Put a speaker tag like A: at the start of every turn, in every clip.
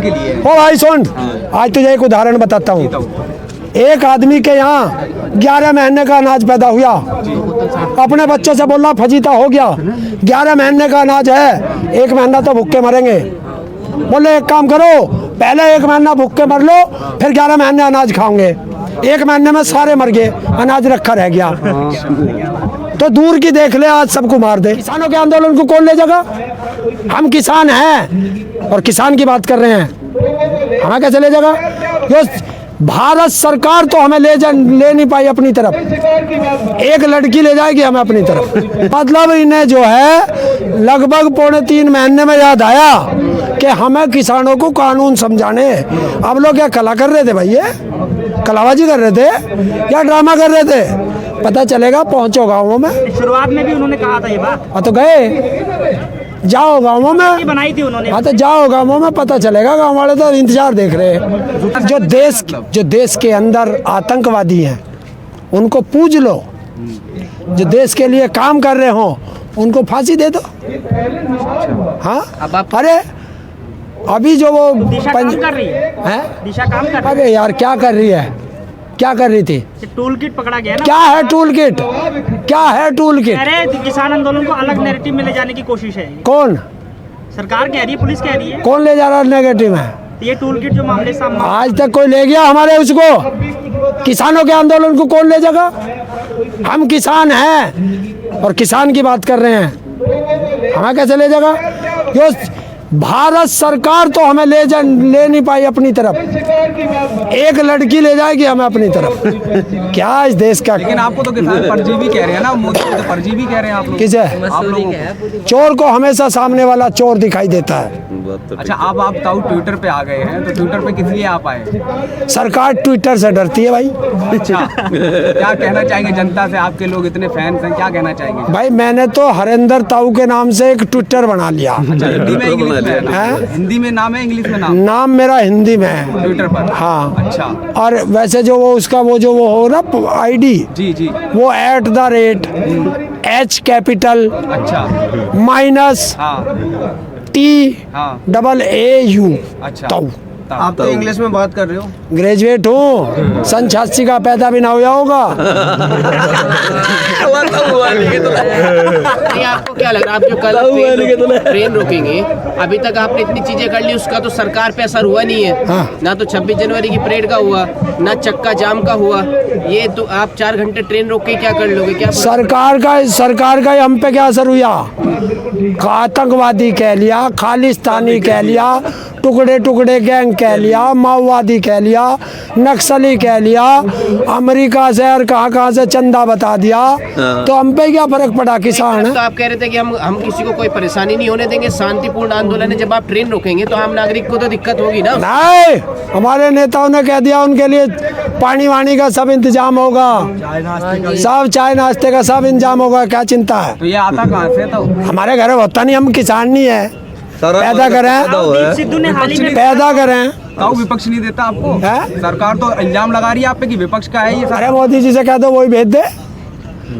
A: के लिए।
B: ओ भाई सुन, आज तुझे एक उदाहरण बताता हूँ। एक आदमी के यहाँ 11 महीने का अनाज पैदा हुआ, अपने बच्चों से बोला फजीता हो गया, 11 महीने का अनाज है, 1 महीना तो भूखे मरेंगे। बोले एक काम करो, पहले 1 महीना भूखे मर लो, फिर 11 महीने अनाज खाओगे। 1 महीने में सारे मर गए, अनाज रखा रह गया। तो दूर की देख ले, आज सबको मार दे। किसानों के आंदोलन को कौन ले जाएगा? हम किसान हैं और किसान की बात कर रहे हैं, हमें कैसे ले जाएगा? जो भारत सरकार तो हमें ले नहीं पाई अपनी तरफ, एक लड़की ले जाएगी हमें अपनी तरफ। मतलब इन्हें जो है लगभग 3.25 महीने में याद आया कि हमें किसानों को कानून समझाने। अब लोग क्या कला कर रहे थे भाई, ये कलाबाजी कर रहे थे या ड्रामा कर रहे थे? पता चलेगा, पहुंचो गाँवों में।
C: शुरुआत में भी उन्होंने कहा था ये बात।
B: हाँ तो गए, जाओ गाँवों में,
C: बनाई थी उन्होंने।
B: हाँ तो जाओ गाँवों में, पता चलेगा। गाँव वाले तो इंतजार देख रहे हैं। जो देश के अंदर आतंकवादी हैं उनको पूज लो, जो देश के लिए काम कर रहे हो उनको फांसी दे दो। हाँ अरे अभी जो वो
C: दिशा काम कर रही है, दिशा काम कर रही है।
B: अरे यार क्या कर रही है, क्या कर रही थी?
C: टूल किट पकड़ा गया ना।
B: क्या है टूल किट? क्या है टूल किट?
C: अरे किसान आंदोलन को अलग नैरेटिव में ले जाने की कोशिश है।
B: कौन?
C: सरकार कह रही है, पुलिस कह रही है।
B: कौन ले जा रहा है नेगेटिव में?
C: ये टूल किट जो मामले सामने,
B: आज तक कोई ले गया हमारे उसको? किसानों के आंदोलन को कौन ले जाएगा? हम किसान हैं और किसान की बात कर रहे हैं, हमें कैसे ले जाएगा? जो भारत सरकार तो हमें ले नहीं पाई अपनी तरफ, एक लड़की ले जाएगी हमें अपनी तरफ। क्या इस देश का?
A: लेकिन आपको तो किसान परजीवी कह रहे हैं ना, मोदी को तो परजीवी कह रहे हैं आप लोग।
B: किसे?
A: आप लोगों को।
B: चोर को हमेशा सामने वाला चोर दिखाई देता है।
A: अच्छा आप ताऊ ट्विटर पे आ गए हैं, तो ट्विटर पे किस लिए आप आए?
B: सरकार ट्विटर से डरती है भाई।
A: अच्छा क्या कहना चाहेंगे जनता से? आपके लोग इतने फैंस हैं, क्या कहना चाहेंगे?
B: भाई मैंने तो हरेंद्र ताऊ के नाम से एक ट्विटर बना लिया।
A: अच्छा, हिंदी में इंग्लिश में
B: है?
A: हिंदी में नाम है, इंग्लिश में
B: नाम मेरा हिंदी में है
A: ट्विटर पर।
B: हाँ
A: अच्छा।
B: और वैसे जो वो उसका वो जो वो हो ना ID,
A: जी जी,
B: वो @H कैपिटल
A: अच्छा
B: माइनस
A: हाँ
B: TAAU।
A: अच्छा।
B: ताऊ।
D: आप तो इंग्लिश में बात कर रहे हो।
B: ग्रेजुएट हूँ, सन 86 का पैदा भी ना हुआ होगा।
E: नहीं आपको क्या लग रहा है, आप जो कल ट्रेन रोकेंगे, अभी तक आपने इतनी चीजें कर ली, उसका तो सरकार पे असर हुआ नहीं है।
B: हाँ।
E: ना तो 26 जनवरी की परेड का हुआ, ना चक्का जाम का हुआ। ये तो आप 4 घंटे ट्रेन रोक के क्या कर लोगे? क्या
B: सरकार का हम पे क्या असर हुआ? आतंकवादी कह लिया, खालिस्तानी कह लिया, टुकड़े टुकड़े गैंग कह लिया, माओवादी कह लिया, नक्सली कह लिया, अमेरिका से और कहाँ से चंदा बता दिया, तो हम पे क्या फर्क पड़ा? किसान है।
E: तो आप कह रहे थे कि हम किसी को कोई परेशानी नहीं होने देंगे, शांतिपूर्ण आंदोलन है। जब आप ट्रेन रोकेंगे तो आम नागरिक को तो दिक्कत होगी ना।
B: नहीं, हमारे नेताओं ने कह दिया उनके लिए पानी वानी का सब इंतजाम होगा, सब चाय नाश्ते का सब इंतजाम होगा, क्या चिंता है?
A: तो ये आता कहाँ से? तो
B: हमारे घर होता नहीं, हम किसान नहीं है, पैदा करें,
C: सिद्धू ने हाल ही में
B: पैदा करें।
A: ताऊ विपक्ष नहीं देता आपको?
B: है?
A: सरकार तो इल्जाम लगा रही है आप पे कि विपक्ष का है ये।
B: अरे मोदी जी से कह दो वही भेज दे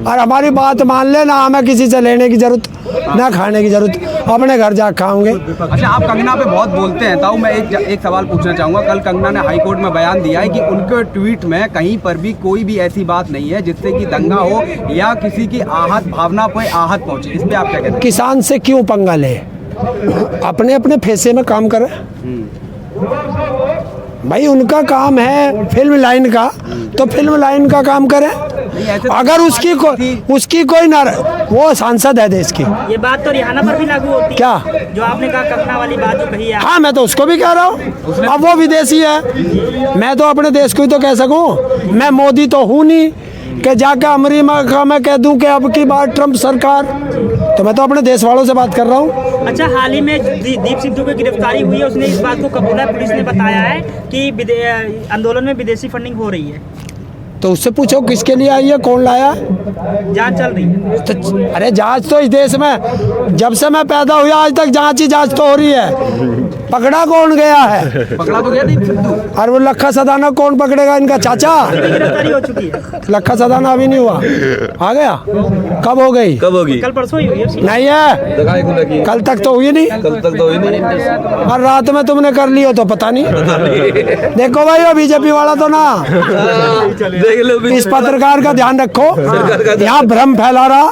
B: और हमारी बात मान ले, ना हमें किसी से लेने की जरूरत ना खाने की जरूरत, अपने घर जा खाओगे।
A: अच्छा आप कंगना पे बहुत बोलते हैं ताऊ, मैं एक सवाल पूछना चाहूँगा। कल कंगना ने हाई कोर्ट में बयान दिया है कि उनके ट्वीट में कहीं पर भी कोई भी ऐसी बात नहीं है जिससे कि दंगा हो या किसी की आहत भावना को आहत पहुँचे, इस पर आप क्या कहते हैं?
B: किसान से क्यों पंगा ले? अपने अपने फैसले में काम करें भाई, उनका काम है फिल्म लाइन का, तो फिल्म लाइन का काम करें। अगर उसकी कोई ना, वो सांसद है देश की।
C: ये बात तो रिहाना पर भी लागू होती है।
B: क्या?
C: जो आपने कहा कंगना वाली बात जो कही है।
B: हाँ मैं तो उसको भी कह रहा हूँ, अब वो विदेशी है, मैं तो अपने देश को ही तो कह सकूँ। मैं मोदी तो हूँ नहीं कि जाकर अमेरिका में कह दूं कि अब की बार ट्रम्प सरकार, तो मैं तो अपने देश वालों से बात कर रहा हूँ।
C: अच्छा हाल ही में दीप सिद्धू की गिरफ्तारी हुई है, उसने इस बात को कबूला है, पुलिस ने बताया है कि आंदोलन में विदेशी फंडिंग हो रही है।
B: तो उससे पूछो किसके लिए आई है, कौन लाया?
C: जांच चल रही है।
B: तो अरे जांच तो इस देश में जब से मैं पैदा हुआ आज तक जांच ही जांच तो हो रही है। पकड़ा कौन गया है?
A: पकड़ा तो गया दीप सिद्धू।
B: और वो लखा सदाना कौन पकड़ेगा? इनका चाचा।
C: गिरफ्तारी हो चुकी है,
B: लखा सदाना अभी नहीं हुआ, आ गया। कब हो गई?
D: कब होगी?
C: कल परसों ही हुई है।
B: नहीं है, कल तक तो हुई नहीं।
D: कल तक तो हुई नहीं।
B: और रात में तुमने कर लियो तो पता नहीं। देखो भाई, वो बीजेपी वाला तो ना,
D: देख लो
B: इस पत्रकार का ध्यान रखो, यहाँ भ्रम फैला रहा।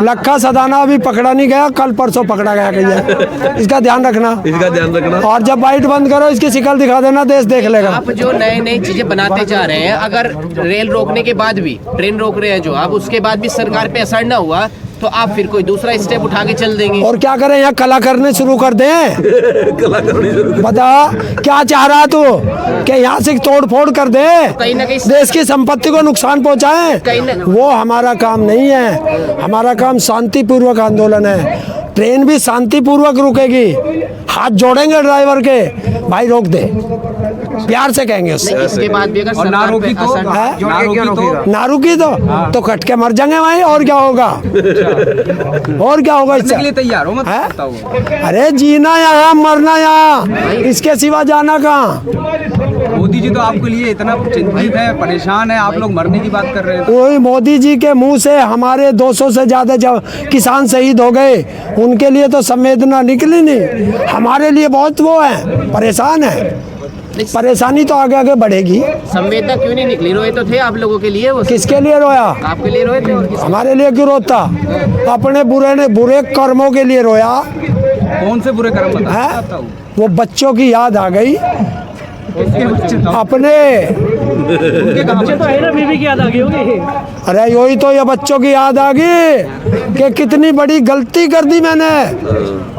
B: लखा सदाना अभी पकड़ा नहीं गया, कल परसों पकड़ा गया कहीं, इसका ध्यान रखना।
D: इसका ध्यान रखना।
B: और जब बाइट बंद करो, इसकी शिकल दिखा देना, देश देख लेगा।
E: आप जो नए नई चीजें बनाते जा रहे हैं, अगर रेल रोकने के बाद भी, ट्रेन रोक रहे हैं जो आप, उसके बाद भी सरकार पे असर ना हुआ तो आप फिर कोई दूसरा स्टेप उठा के चल देंगे।
B: और क्या करें, यहाँ कला करने शुरू कर दें? बता क्या चाह रहा तू, कि यहाँ से तोड़ फोड़ कर दे,
E: कहीं ना कहीं
B: देश की संपत्ति को नुकसान पहुँचाए?
E: कहीं ना-
B: वो हमारा काम नहीं है। हमारा काम शांतिपूर्वक आंदोलन है। ट्रेन भी शांतिपूर्वक रुकेगी, हाथ जोड़ेंगे ड्राइवर के, भाई रोक दे, प्यार से कहेंगे उससे।
E: इसके बाद भी अगर
A: और ना
E: सरकार
A: रोकी
E: पे
A: तो
E: असर
B: है?
A: ना रोकी तो
B: ना रुकी तो कट के मर जाएंगे भाई, और क्या होगा? और क्या होगा
A: करने के लिए
B: इससे?
A: तैयार हो मत
B: है?
A: बताओ।
B: अरे जीना यहाँ, मरना यहाँ, इसके सिवा जाना कहाँ?
A: मोदी जी तो आपके लिए इतना चिंतित है, परेशान है, आप लोग मरने की बात कर रहे हैं।
B: वही मोदी जी के मुंह से हमारे 200 से ज्यादा किसान शहीद हो गए, उनके लिए तो संवेदना निकली नहीं। हमारे लिए बहुत वो है, परेशान है। परेशानी तो आगे आगे बढ़ेगी।
E: संवेदना क्यों नहीं निकली? रोए तो थे आप लोगों के लिए, वो
B: किसके लिए रोया?
E: आपके लिए रोए थे और किस
B: हमारे लिए क्यों रोता? अपने बुरे कर्मों के लिए रोया
A: कौन से बुरे कर्म
B: है?
A: बताओ।
B: वो बच्चों की याद आ गई
A: उसके बच्चे तो
B: अपने।
A: उनके कहाँ बच्चे?
C: तो है ना, बीवी की याद आ गई होगी।
B: अरे यही तो, ये बच्चों की याद आ गई कि कितनी बड़ी गलती कर दी मैंने,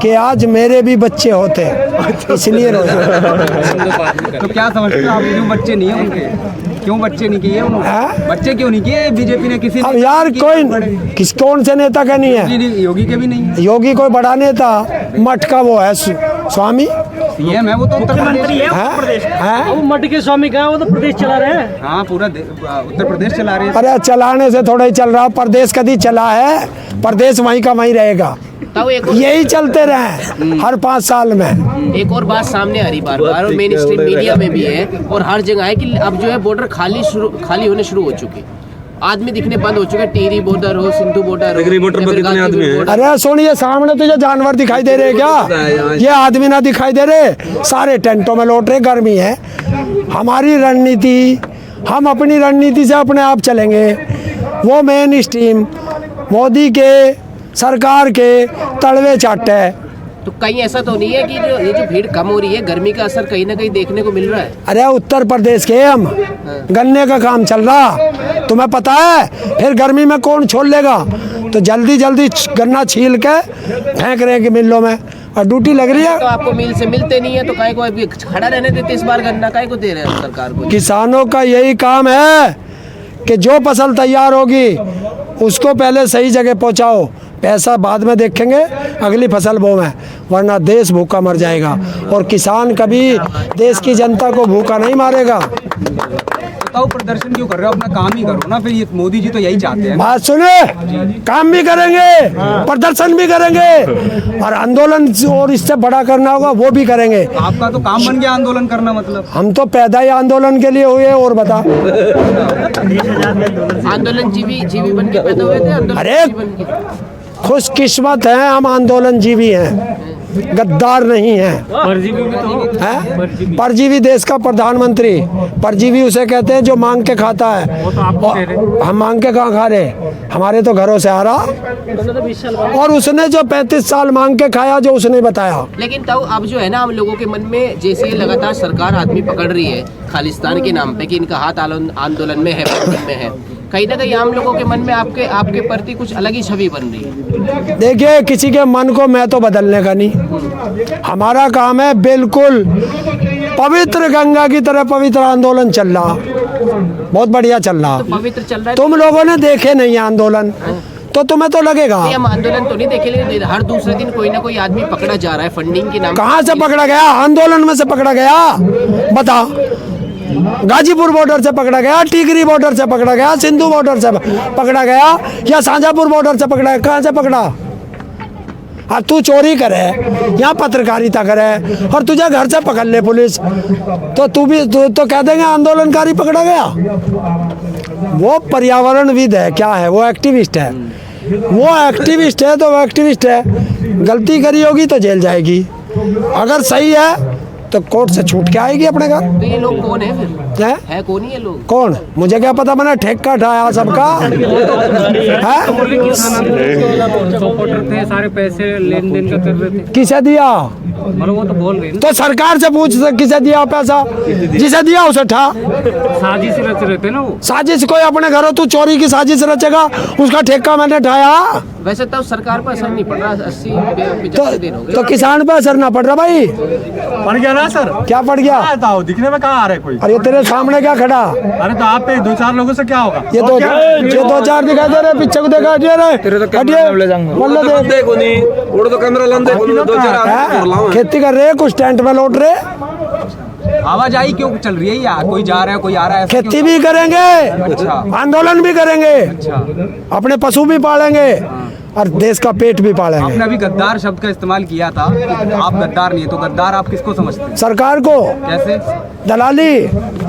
B: कि आज मेरे भी बच्चे होते, इसलिए रोया।
A: तो क्या समझते हो आप, क्यों बच्चे नहीं है उनके? क्यों बच्चे नहीं किए उन्होंने?
B: हैं?
A: बच्चे क्यों नहीं किए बीजेपी ने? किसी
B: अब
A: ने
B: यार
A: किए?
B: कोई कौन से नेता का नहीं है?
A: योगी के भी नहीं है।
B: योगी कोई बड़ा नेता, मठ का वो है स्वामी
A: सीएम है वो तो, उत्तर
C: मंत्री है
B: है?
C: उत्तर प्रदेश।
B: है?
C: वो मठ के स्वामी कहाँ, वो तो प्रदेश चला रहे हैं।
A: हाँ, पूरा उत्तर प्रदेश चला रहे हैं।
B: अरे चलाने से थोड़ा ही चल रहा, प्रदेश कभी चला है? प्रदेश वहीं का वहीं रहेगा,
E: तब
B: यही चलते रहे हर 5 साल में।
E: एक और बात सामने आ रही बार बार, और मेन स्ट्रीम मीडिया में भी है और हर जगह है, कि अब जो है बॉर्डर खाली होने शुरू हो चुके, आदमी दिखने बंद हो चुके। टिहरी बॉर्डर हो, सिंधु बॉर्डर हो,
D: टिहरी बॉर्डर पर कितने
E: गाजीपुर
D: आदमी हैं?
E: बॉर्डर।
B: अरे सुनिए, सामने तुझे जानवर दिखाई दे रहे क्या? ये आदमी ना दिखाई दे रहे? सारे टेंटों में लौट रहे, गर्मी है। हमारी रणनीति, हम अपनी रणनीति से अपने आप चलेंगे। वो मेन स्ट्रीम मोदी के सरकार के तलवे चाट है।
E: तो कहीं ऐसा तो नहीं है कि ये जो भीड़ कम हो रही है, गर्मी का असर कहीं ना कहीं देखने को मिल रहा है?
B: अरे उत्तर प्रदेश के हम, गन्ने का काम चल रहा, तुम्हें पता है? फिर गर्मी में कौन छोड़ लेगा? तो जल्दी जल्दी गन्ना छील के फेंक रहे हैं कि मिलों में, और ड्यूटी लग रही है।
E: तो आपको मिल से मिलते नहीं है, तो काहे को अभी खड़ा रहने देते? इस बार गन्ना काहे को दे रहे हैं सरकार को?
B: किसानों का यही काम है कि जो फसल तैयार होगी उसको पहले सही जगह पहुंचाओ, पैसा बाद में देखेंगे, अगली फसल बोवें, वरना देश भूखा मर जाएगा। और किसान कभी देश की जनता को भूखा नहीं मारेगा।
A: बताओ, प्रदर्शन क्यों कर रहे हो? अपना काम ही करो ना। फिर ये मोदी जी तो यही चाहते हैं।
B: बात सुने, काम भी करेंगे, प्रदर्शन भी करेंगे, और आंदोलन और इससे बड़ा करना होगा वो भी करेंगे।
A: आपका तो काम बन गया आंदोलन करना, मतलब।
B: हम तो पैदा ही आंदोलन के लिए हुए। और बता,
E: आंदोलन जीवी बन के पैदा हुए थे, आंदोलन
B: अरे
E: जीवी बन के।
B: खुशकिस्मत हैं हम, आंदोलन जीवी हैं, गद्दार नहीं हैं। परजीवी देश का प्रधानमंत्री, परजीवी उसे कहते हैं जो मांग के खाता है। और हम मांग के कहाँ खा रहे? हमारे तो घरों से आ रहा। और उसने जो 35 साल मांग के खाया, जो उसने बताया।
E: लेकिन तब अब जो है ना, हम लोगों के मन में जैसे लगातार सरकार आदमी पकड़ रही है खालिस्तान के नाम पे, कि इनका हाथ आंदोलन में है, बंधन में है, कहीं ना कहीं आम लोगों के मन में आपके प्रति कुछ अलग ही छवि बन रही है।
B: देखिए, किसी के मन को मैं तो बदलने का नहीं, हमारा काम है बिल्कुल पवित्र गंगा की तरह पवित्र आंदोलन चल रहा, बहुत बढ़िया चल रहा।
E: तो पवित्र चल रहा है।
B: तुम लोगों ने देखे नहीं आंदोलन, तो तुम्हें तो लगेगा।
E: हम आंदोलन तो नहीं देखे, लेकिन हर दूसरे दिन कोई ना कोई आदमी पकड़ा जा रहा है फंडिंग के नाम पे।
B: कहाँ से पकड़ा गया? आंदोलन में से पकड़ा गया, बता। गाजीपुर बॉर्डर से पकड़ा गया, टिहरी बॉर्डर से पकड़ा गया, सिंधु बॉर्डर से पकड़ा गया, या शाहजहाँपुर बॉर्डर से पकड़ा गया? कहाँ से पकड़ा? अब तू चोरी करे, यहाँ पत्रकारिता करे और तुझे घर से पकड़ ले पुलिस, तो तू भी तो कह देंगे आंदोलनकारी पकड़ा गया। वो पर्यावरणविद है, क्या है वो, एक्टिविस्ट है। वो एक्टिविस्ट है तो वो एक्टिविस्ट है, गलती करी होगी तो जेल जाएगी, अगर सही है तो कोर्ट से छूट के आएगी अपने घर।
E: तो ये लोग कौन है फिर? है कौन ही ये लोग?
B: कौन, मुझे क्या पता, मैंने ठेका उठाया सबका है?
F: सपोर्टर थे, सारे पैसे लेन देन का कर रहे थे।
B: किसे दिया?
F: और वो तो बोल रही
B: तो सरकार से पूछ किसे दिया पैसा, जिसे दिया उसे ठा।
F: साजिश रच रहे थे ना वो।
B: साजिश कोई अपने घरों तू चोरी की साजिश रचेगा, उसका ठेका मैंने उठाया।
E: वैसे तो सरकार पर असर नहीं पड़ रहा, 80-85 दिन हो गए।
B: तो किसान पे असर ना पड़ रहा भाई?
G: पड़ गया ना सर।
B: क्या पड़ गया?
G: बताओ, दिखने में कहाँ आ रहे कोई?
B: अरे तेरे सामने क्या खड़ा?
G: अरे तो आप पे 2-4 लोगों से क्या होगा?
B: ये 2-4 दिखाई दे रहे, पीछे को देखा, हटिए रे, हटिए।
D: देखो नहीं, उड़ तो कैमरा लान देखो, 2-4
B: हैं? खेती कर रहे, कुछ टेंट में लौट रहे,
A: आवाजाही क्यों चल रही है यार, कोई जा रहा है कोई आ रहा है, ऐसा
B: खेती
A: क्यों?
B: भी करेंगे,
A: अच्छा।
B: आंदोलन भी करेंगे,
A: अच्छा,
B: अपने पशु भी पालेंगे और देश का पेट भी पालेंगे।
A: आपने अभी गद्दार शब्द का इस्तेमाल किया था, आप गद्दार नहीं है, तो गद्दार आप किसको समझते हैं?
B: सरकार को,
A: कैसे?
B: दलाली,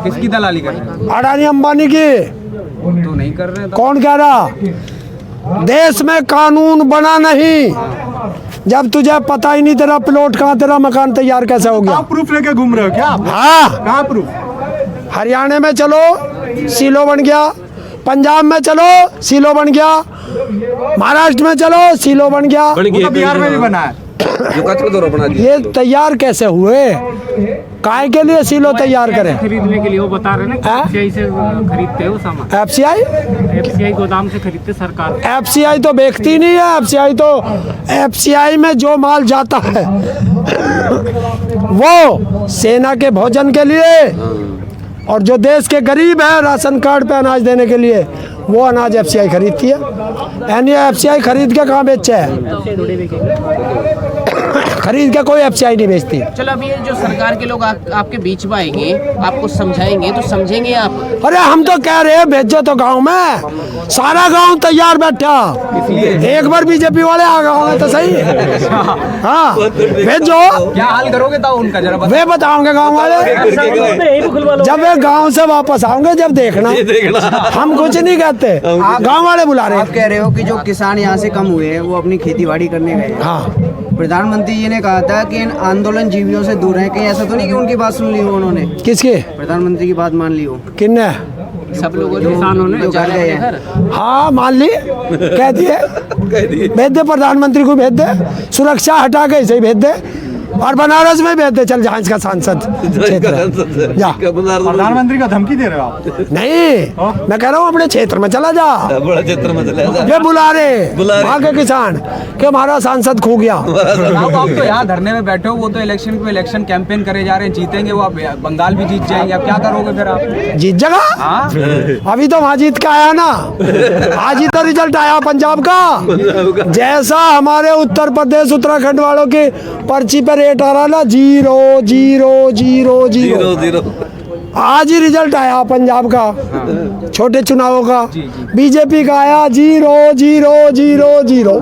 A: किसकी दलाली कर रहे हैं?
B: अडानी अंबानी की।
A: तो नहीं कर रहे हैं तो।
B: कौन कह रहा? देश में कानून बना नहीं, जब तुझे पता ही नहीं तेरा प्लॉट कहाँ, तेरा मकान तैयार कैसे हो गया?
G: आप प्रूफ लेके घूम रहे हो क्या आप?
B: हाँ,
G: कहाँ प्रूफ?
B: हरियाणा में चलो सीलो बन गया, पंजाब में चलो सीलो बन गया, महाराष्ट्र में चलो सीलो बन गया,
D: बन गई
G: तो बिहार में भी बना है।
D: जो कच का दौरा बना दिया।
B: ये तैयार कैसे हुए? काय के लिए सीलो तैयार करें?
F: खरीदने के लिए वो बता रहे हैं ना,
B: हाँ?
F: FCI से खरीदते हैं वो सामान।
B: एफसीआई?
F: FCI गोदाम से खरीदते सरकार।
B: एफसीआई तो बेचती नहीं है, एफसीआई में जो माल जाता है वो सेना के भोजन के लिए, और जो देश के गरीब है राशन कार्ड पे अनाज देने के लिए, वो अनाज एफसीआई खरीदती है। यानी एफसीआई खरीद के कहाँ बेचे है? खरीद के कोई एफसीआई नहीं बेचती।
E: चलो अब ये जो सरकार के लोग आपके बीच में आएंगे, आपको समझाएंगे, तो समझेंगे आप?
B: अरे हम तो कह रहे हैं भेजो तो गांव में, सारा गांव तैयार बैठा, एक बार बीजेपी वाले आ गए तो सही। हाँ भेजो।
A: क्या हाल करोगे तो उनका जरा
B: वे बताओगे गांव वाले, जब वे गांव से वापस आओगे जब देखना, हम कुछ नहीं कहते, गांव वाले बुला रहे
H: आप कह रहे हो कि जो किसान यहाँ से कम हुए हैं वो अपनी खेती बाड़ी करने गए हैं।
B: हाँ,
H: प्रधानमंत्री जी ने कहा था कि इन आंदोलन जीवियों से दूर हैं, कहीं ऐसा तो नहीं कि उनकी बात सुन ली हो उन्होंने,
B: किसके?
H: प्रधानमंत्री की बात मान ली हो?
B: किन्ने?
E: सब लोगों
F: किसानों ने
H: जो घर गए हैं।
B: हाँ मान ली, कह दिए, भेज दे, प्रधानमंत्री को भेज दे, सुरक्षा हटा के इसे भेज दे, और बनारस में भेज दे, चल जहाँ इसका सांसद क्षेत्र जा।
G: प्रधानमंत्री का धमकी दे रहे हो आप?
B: नहीं, मैं कह रहा हूँ अपने क्षेत्र में चला जा,
D: बड़ा क्षेत्र में चले जा।
B: ये बुला रहे वहाँ के किसान कि हमारा सांसद खो गया।
A: आप तो यहाँ धरने में बैठे हो, वो तो इलेक्शन कैंपेन करे जा रहे हैं, जीतेंगे वो, आप बंगाल भी जीत जाएंगे, अब क्या करोगे फिर आप?
B: जीत जगह?
A: हाँ,
B: अभी तो वहाँ जीत के आया ना, आज ही तो रिजल्ट आया पंजाब का। जैसा हमारे उत्तर प्रदेश उत्तराखंड वालों की पर्ची पर रेट आ रहा ना, 0 0 0 0,
D: 0
B: आज ही रिजल्ट आया पंजाब का, छोटे चुनावों का। बीजेपी का आया 0 0 0 0।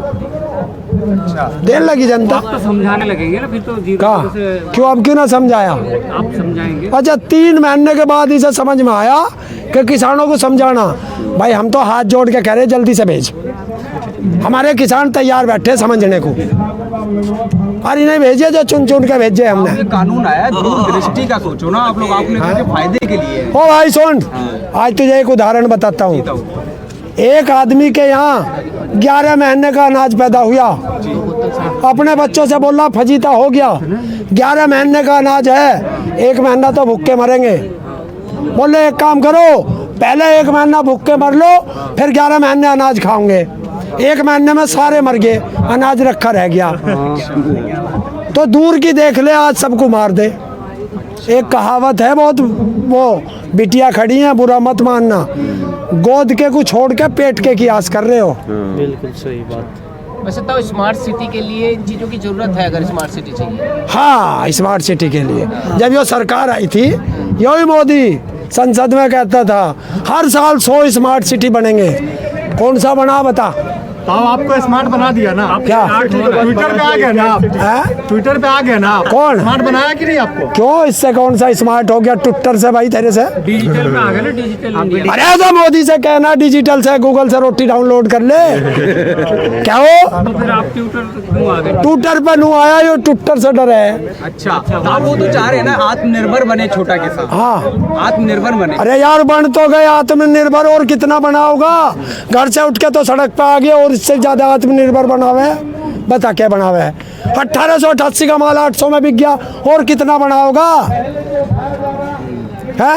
B: देर लगी जनता।
F: आप तो समझाने लगेंगे ना फिर तो
B: कहा क्यों, अब क्यों ना समझाया?
F: आप समझाएंगे।
B: अच्छा, 3 महीने के बाद इसे समझ में आया कि किसानों को समझाना, भाई हम तो हाथ जोड़ के कह रहे जल्दी से भेज, हमारे किसान तैयार बैठे समझने को, अरे नहीं भेजे जो चुन चुन के भेजे हमने।
A: ये कानून आया दूरदृष्टि का, सोचो ना आप लोग, आपने के फायदे के लिए।
B: ओ भाई सुन, आज तुझे एक उदाहरण बताता हूँ। एक आदमी के यहाँ 11 महीने का अनाज पैदा हुआ, अपने बच्चों से बोला फजीता हो गया, 11 महीने का अनाज है, 1 महीना तो भूखे मरेंगे। बोले एक काम करो, पहले 1 महीना भूखे मर लो, फिर 11 महीने अनाज खाओगे। 1 महीने में सारे मर गए, अनाज रखा रह गया। तो दूर की देख ले, आज सबको मार दे। एक कहावत है बहुत, वो बिटिया खड़ी हैं, बुरा मत मानना, गोद के को छोड़ के पेट के की आस कर रहे हो।
F: बिल्कुल सही बात।
E: वैसे तो स्मार्ट सिटी के लिए इन चीज़ों की जरूरत है, अगर स्मार्ट सिटी चाहिए।
B: हाँ, स्मार्ट सिटी के लिए जब ये सरकार आई थी, यही मोदी संसद में कहता था हर साल 100 स्मार्ट सिटी बनेंगे। कौन सा बना बता?
G: तो आपको स्मार्ट बना दिया ना।
B: क्या
G: ट्विटर पे आ गए ना आप।
B: हैं?
G: ट्विटर पे आ गए ना आप।
B: कौन?
G: स्मार्ट बनाया कि नहीं आपको?
B: क्यों, इससे कौन सा स्मार्ट हो गया ट्विटर से भाई, तेरे से?
F: डिजिटल में आ गए ना, डिजिटल इंडिया।
B: अरे तो मोदी से कहना डिजिटल से, गूगल से रोटी डाउनलोड कर ले। क्या हो,
F: तो फिर आप ट्विटर क्यों आ गए?
B: ट्विटर पे नू आया, यो ट्विटर से डरे है।
A: अच्छा, तो आप वो तो चाह रहे हैं ना आत्मनिर्भर बने छोटा किसान,
B: हाँ,
A: आत्मनिर्भर बने।
B: अरे यार बन तो गए आत्मनिर्भर, और कितना बना होगा? घर से उठ के तो सड़क पे आ गया, और इससे ज्यादा आत्मनिर्भर बनावे? बता क्या बनावे? 1888 का माल 800 में बिक गया, और कितना बना होगा? है?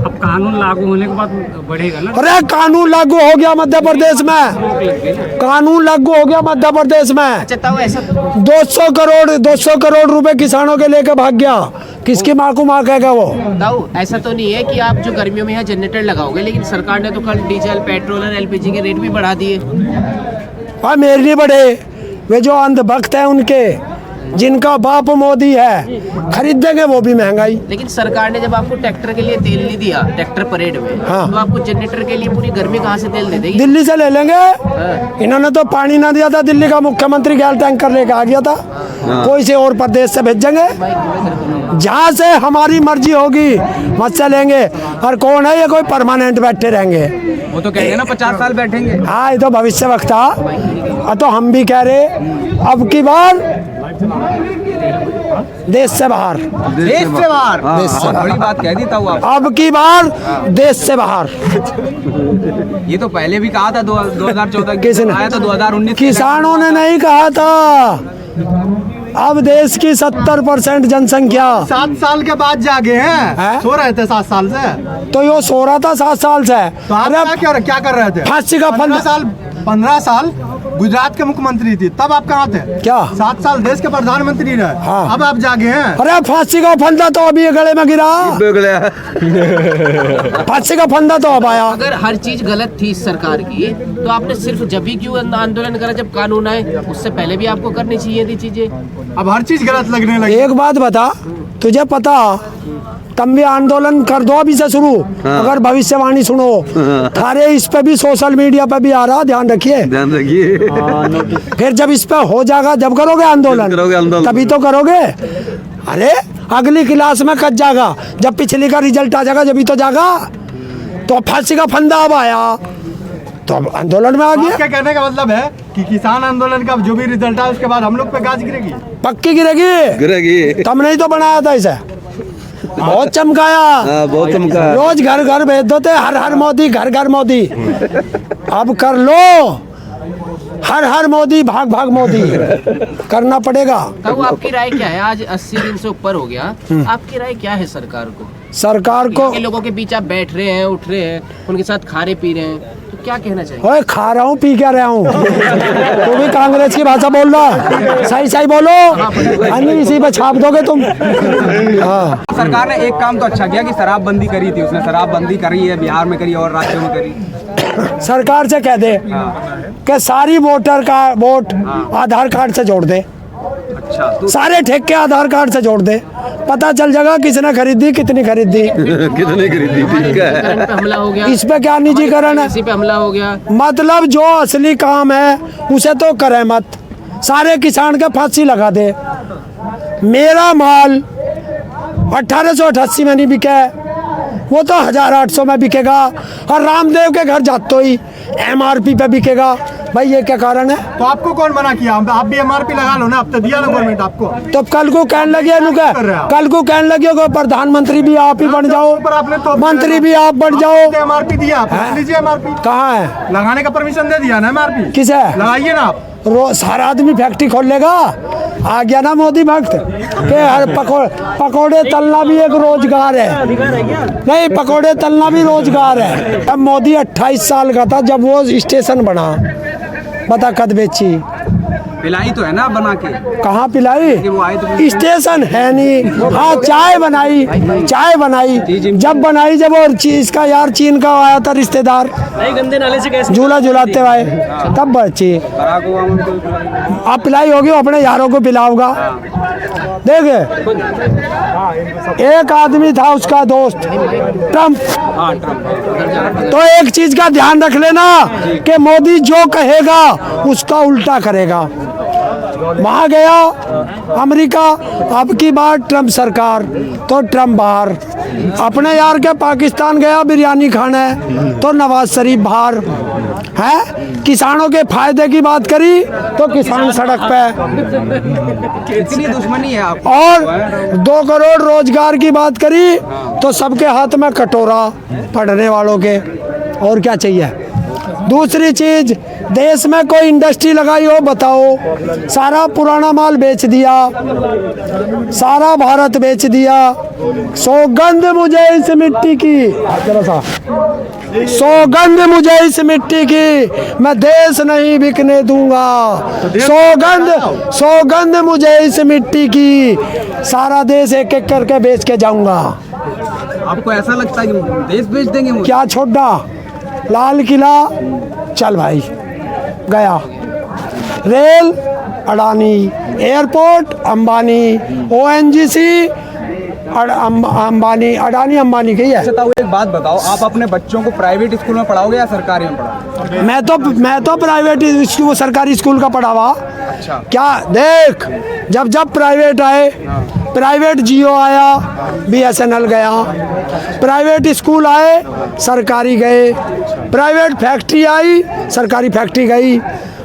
F: अब कानून लागू होने के बाद बढ़ेगा ना,
B: अरे कानून लागू हो गया मध्य प्रदेश में,
F: रोक लग गई।
B: कानून लागू हो गया मध्य प्रदेश में।
E: अच्छा ताऊ, ऐसा
B: 200 करोड़ रुपए किसानों के लेकर भाग गया। किसकी माँ को माँ कहेगा वो?
E: ताऊ, ऐसा तो नहीं है कि आप जो गर्मियों में यहाँ जनरेटर लगाओगे, लेकिन सरकार ने तो कल डीजल, पेट्रोल और एलपीजी के रेट भी बढ़ा दिए।
B: हाँ, मेरे नहीं बढ़े, वे जो अंधभक्त है उनके, जिनका बाप मोदी है, खरीदेंगे वो भी महंगाई।
E: लेकिन सरकार ने जब आपको ट्रैक्टर के लिए तेल नहीं दिया ट्रैक्टर परेड में,
B: हाँ।
E: तो आपको जनरेटर के लिए पूरी गर्मी कहाँ से तेल दे देगी?
B: दिल्ली से ले लेंगे।
E: हाँ।
B: इन्होंने तो पानी ना दिया था, दिल्ली का मुख्यमंत्री गैस टैंकर लेके आ गया था। कोई से और प्रदेश से भेजेंगे, जहाँ से हमारी मर्जी होगी वहाँ से लेंगे। और कौन है ये, कोई परमानेंट बैठे रहेंगे?
A: वो तो कहेंगे ना 50 साल बैठेंगे।
B: हाँ, ये तो भविष्य वक्ता। तो हम भी कह रहे अब की बार देश से बाहर,
A: देश से बाहर, बहुत बड़ी बात कह दी था वो आप।
B: अब की बार देश से बाहर।
A: ये तो पहले भी कहा था 2014
B: किसने?
A: आया तो 2019
B: किसानों ने नहीं कहा था। अब देश की 70% जनसंख्या,
G: 7 साल के बाद जागे हैं।
B: हैं?
G: सो रहे थे 7 साल से।
B: तो यो सो रहा था 7 साल से।
G: तो आप क्या कर रहे थे?
B: फांसी का फंदा।
G: 15 साल गुजरात के मुख्यमंत्री थी, तब आप कहाँ थे?
B: क्या?
G: 7 साल देश के प्रधानमंत्री रहे।
B: हाँ।
G: अब आप जागे हैं।
B: अरे फांसी का फंदा तो अभी ये गले में गिरा। फांसी का फंदा तो अब आया।
E: अगर हर चीज गलत थी इस सरकार की, तो आपने सिर्फ जब ही क्यों आंदोलन करा जब कानून आए? उससे पहले भी आपको करनी चाहिए थी चीजें।
G: अब हर चीज गलत लगने लगी।
B: एक बात बता, तुझे पता, तुम भी आंदोलन कर दो अभी से शुरू। अगर भविष्यवाणी सुनो, थारे इस पे भी सोशल मीडिया पे भी आ रहा, ध्यान रखिए।
D: ध्यान रखिए।
B: फिर जब इस पे हो जाएगा, जब करोगे आंदोलन, तभी तो करोगे। अरे अगली क्लास में कट जाएगा, जब पिछली का रिजल्ट आ जाएगा, जब तो जागा। तो फांसी का फंदा अब आया, तो अब आंदोलन में आ गया।
G: क्या कहने का मतलब है कि किसान आंदोलन का जो भी रिजल्ट आया उसके बाद हम लोग पे गाज गिरेगी?
B: पक्की गिरेगी। तुमने ही तो बनाया था इसे, बहुत चमकाया।
D: बहुत चमका।
B: रोज घर घर भेज दो थे, हर हर मोदी, घर घर मोदी। अब कर लो, हर हर मोदी, भाग भाग मोदी। करना पड़ेगा।
E: ताऊ, आपकी राय क्या है? आज 80 दिन से ऊपर हो गया, आपकी राय क्या है सरकार को?
B: सरकार को
E: यहाँ के लोगों के बीच आप बैठ रहे हैं, उठ रहे हैं, उनके साथ खा रहे पी रहे हैं, तो क्या कहना चाहिए?
B: ओए, खा रहा हूँ, पी क्या रहा हूँ। तू भी कांग्रेस की भाषा बोल रहा, सही सही बोलो, अन्य इसी पे छाप दोगे तुम। हाँ,
A: सरकार ने एक काम तो अच्छा किया कि शराबबंदी करी थी, उसने शराबबंदी करी है, बिहार में करी और राज्यों में करी।
B: सरकार से कह दे कि सारी वोटर का वोट आधार कार्ड से जोड़ दे।
A: अच्छा, तो
B: सारे ठेके आधार कार्ड से जोड़ दे, पता चल जाएगा किसने खरीदी, कितनी खरीदी।
D: कितने खरीदी? ठीक है।
E: निजीकरण पे हमला हो गया,
B: इस पे क्या निजीकरण है?
E: इसी पे हमला हो गया।
B: मतलब जो असली काम है उसे तो करे मत, सारे किसान के फांसी लगा दे। मेरा माल 1888 में नहीं बिका, वो तो 1800 में बिकेगा, और रामदेव के घर जातो ही MRP पे बिकेगा। भाई ये क्या कारण है?
G: तो आपको कौन मना किया? आप भी MRP लगा लो ना, अब तो दिया ना गवर्नमेंट आपको।
B: तो कल को कहने लगे कल को कहने लगे प्रधानमंत्री भी आप ही बन जाओ,
G: पर आपने तो
B: मंत्री भी आप बन जाओ।
G: MRP दिया, आप लीजिए MRP।
B: कहाँ है?
G: लगाने का परमिशन दे दिया ना MRP।
B: किसे?
G: लगाइए ना आप।
B: सारा आदमी फैक्ट्री खोल लेगा। आ गया ना मोदी भक्त के हर पकोड़े तलना भी एक रोजगार है। नहीं, पकोड़े तलना भी रोजगार है। अब मोदी 28 साल का था जब वो स्टेशन बना, बता कद बेची।
A: पिलाई तो है ना बना के,
B: कहाँ पिलाई?
A: कि वो आए तो
B: स्टेशन है नहीं। हाँ चाय बनाई, चाय बनाई जब बनाई, जब और चीज का यार चीन का आया था रिश्तेदार,
C: गंदे नाले से कैसे
B: झूला झुलाते हुए, तब बची।
A: बराक ओबामा को पिलाई।
B: अब पिलाई होगी, अपने यारों को पिलाऊंगा। देखे, एक आदमी था उसका दोस्त ट्रम्प,
A: हाँ ट्रम्प।
B: तो एक चीज का ध्यान रख लेना कि मोदी जो कहेगा उसका उल्टा करेगा। वहां गया अमेरिका, अब की बार ट्रम्प सरकार, तो ट्रम्प बाहर। अपने यार के पाकिस्तान गया बिरयानी खाने, तो नवाज शरीफ बाहर है। किसानों के फायदे की बात करी तो किसान सड़क पे।
A: इतनी दुश्मनी है आप।
B: और 2 करोड़ रोजगार की बात करी तो सबके हाथ में कटोरा, पढ़ने वालों के, और क्या चाहिए। दूसरी चीज, देश में कोई इंडस्ट्री लगाई हो बताओ? सारा पुराना माल बेच दिया, सारा भारत बेच दिया। सौगंध मुझे इस मिट्टी की, जरा सा, सौगंध मुझे इस मिट्टी की, मैं देश नहीं बिकने दूंगा। सौगंध, सौगंध मुझे इस मिट्टी की, सारा देश एक एक करके बेच के जाऊंगा।
A: आपको ऐसा लगता है कि देश बेच देंगे मुझे?
B: क्या छोड़ा? लाल किला, चल भाई गया। Rail Adani, airport Ambani, ONGC Ambani, Adani Ambani की है।
A: अच्छा, एक बात बताओ, आप अपने बच्चों को प्राइवेट स्कूल में पढ़ाओगे या सरकारी में पढ़ाओगे?
B: मैं तो प्राइवेट स्कूल, सरकारी स्कूल का पढ़ावा।
A: अच्छा।
B: क्या देख, जब प्राइवेट आए, प्राइवेट जियो आया, BSNL गया, प्राइवेट स्कूल आए, सरकारी गए, प्राइवेट फैक्ट्री आई, सरकारी फैक्ट्री गई।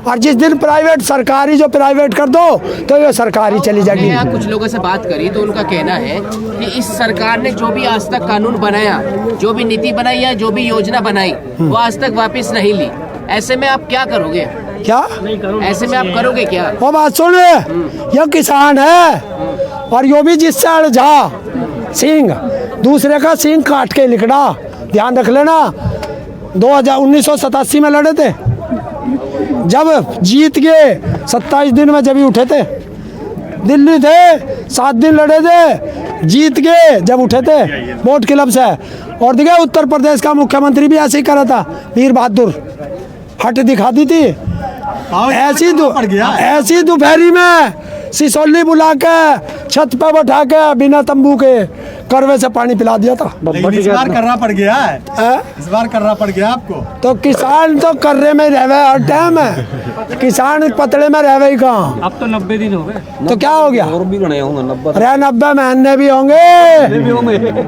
B: और जिस दिन प्राइवेट सरकारी जो प्राइवेट कर दो तो ये सरकारी चली जाएगी।
E: यहाँ कुछ लोगों से बात करी तो उनका कहना है कि इस सरकार ने जो भी आज तक कानून बनाया, जो भी नीति बनाई या जो भी योजना बनाई, वो आज तक वापस नहीं ली। ऐसे में आप क्या करोगे?
B: क्या
E: ऐसे में आप करोगे क्या?
B: वो बात सुन, ये किसान है और यो भी जिससे अड़झा सिंह, दूसरे का सिंह काट के लिखना, ध्यान रख लेना। 1987 में लड़े थे, जब जीत गए 27 दिन में जब ही उठे थे। दिल्ली थे 7 दिन लड़े थे, जीत गए जब उठे थे वोट क्लब से। और देखिए उत्तर प्रदेश का मुख्यमंत्री भी ऐसे ही करा था, वीर बहादुर, हट दिखा दी थी। ऐसी दोपहरी में सिसोली बुला के छत पे बैठा के बिना तंबू के करवे से पानी पिला दिया था।
G: इस बार करना पड़ गया है, इस बार करना पड़ गया आपको।
B: तो किसान तो कर्रे में रहवे हर टाइम है, किसान पतड़े में रहवे ही कहाँ।
F: अब तो 90 दिन हो गए,
B: तो क्या हो गया?
D: और भी गणे होंगे 90।
B: अरे 90 महीने भी होंगे,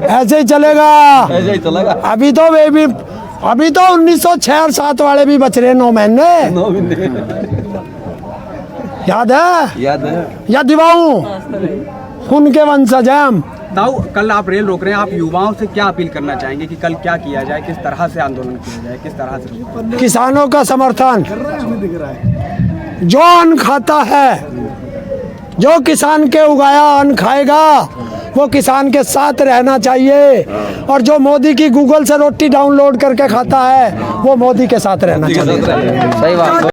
B: ऐसे ही चलेगा,
D: ऐसे ही चलेगा।
B: अभी तो 1906 और 7 वाले भी बच रहे 9 महीने।
D: 9 महीने
B: याद है?
D: याद है।
B: या दिवाऊं उनके वंशज हैं हम।
A: ताऊ, कल आप रेल रोक रहे हैं, आप युवाओं से क्या अपील करना चाहेंगे कि कल क्या किया जाए, किस तरह से आंदोलन किया जाए, किस तरह से?
B: किसानों का समर्थन, जो अन्न खाता है, जो किसान के उगाया अन्न खाएगा, वो किसान के साथ रहना चाहिए। और जो मोदी की गूगल से रोटी डाउनलोड करके खाता है, वो मोदी के साथ रहना चाहिए।
D: सही बात।